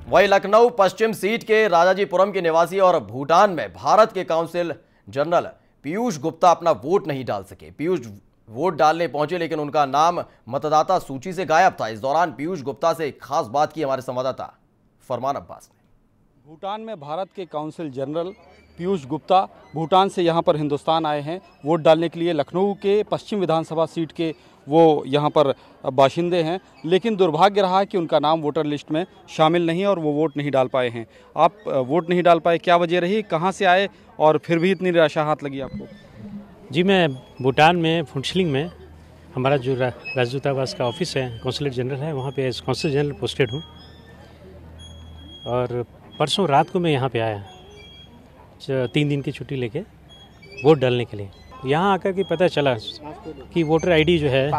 वहीं लखनऊ पश्चिम सीट के राजाजीपुरम के निवासी और भूटान में भारत के काउंसिल जनरल पीयूष गुप्ता अपना वोट नहीं डाल सके। पीयूष वोट डालने पहुंचे लेकिन उनका नाम मतदाता सूची से गायब था। इस दौरान पीयूष गुप्ता से एक खास बात की हमारे संवाददाता फरमान अब्बास ने। भूटान में भारत के काउंसिल जनरल पीयूष गुप्ता भूटान से यहाँ पर हिंदुस्तान आए हैं वोट डालने के लिए। लखनऊ के पश्चिम विधानसभा सीट के वो यहाँ पर बाशिंदे हैं, लेकिन दुर्भाग्य रहा कि उनका नाम वोटर लिस्ट में शामिल नहीं और वो वोट नहीं डाल पाए हैं। आप वोट नहीं डाल पाए, क्या वजह रही, कहाँ से आए और फिर भी इतनी निराशा हाथ लगी आपको? जी, मैं भूटान में फुंचलिंग में हमारा जो राजदूतावास का ऑफिस है, कौंसलेट जनरल है, वहाँ पे एज कौंसल जनरल पोस्टेड हूँ। और परसों रात को मैं यहाँ पे आया 3 दिन की छुट्टी लेके वोट डालने के लिए। यहाँ आकर के पता चला कि वोटर आईडी जो है,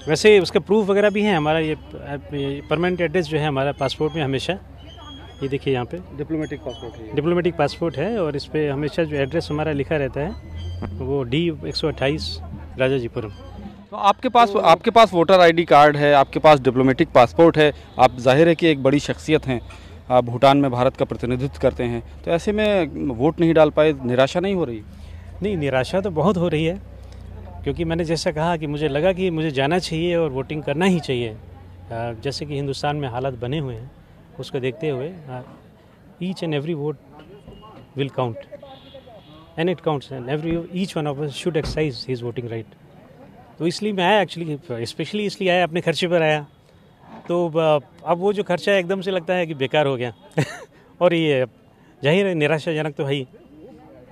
वैसे उसका प्रूफ वगैरह भी है। हमारा ये परमानेंट एड्रेस जो है हमारा पासपोर्ट में हमेशा, ये देखिए यहाँ पे डिप्लोमेटिक पासपोर्ट है और इस पर हमेशा जो एड्रेस हमारा लिखा रहता है वो D128 राजाजीपुरम। तो आपके पास वोटर आईडी कार्ड है, आपके पास डिप्लोमेटिक पासपोर्ट है, आप जाहिर है कि एक बड़ी शख्सियत हैं, आप भूटान में भारत का प्रतिनिधित्व करते हैं, तो ऐसे में वोट नहीं डाल पाए, निराशा नहीं हो रही? नहीं, निराशा तो बहुत हो रही है, क्योंकि मैंने जैसा कहा कि मुझे लगा कि मुझे जाना चाहिए और वोटिंग करना ही चाहिए। जैसे कि हिंदुस्तान में हालात बने हुए हैं, उसको देखते हुए each and every vote will count and it counts and each one of us should exercise his voting right. तो इसलिए मैं आया, एक्चुअली स्पेशली इसलिए आया, अपने खर्चे पर आया। तो अब वो जो खर्चा है एकदम से लगता है कि बेकार हो गया और ये जाहिर है निराशाजनक तो है ही।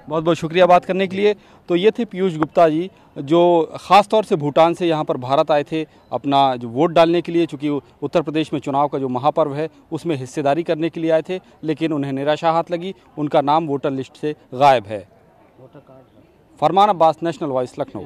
बहुत बहुत शुक्रिया बात करने के लिए। तो ये थे पीयूष गुप्ता जी, जो ख़ास तौर से भूटान से यहाँ पर भारत आए थे अपना जो वोट डालने के लिए, चूँकि उत्तर प्रदेश में चुनाव का जो महापर्व है उसमें हिस्सेदारी करने के लिए आए थे, लेकिन उन्हें निराशा हाथ लगी, उनका नाम वोटर लिस्ट से गायब है। फरमान अब्बास, नेशनल वॉइस, लखनऊ।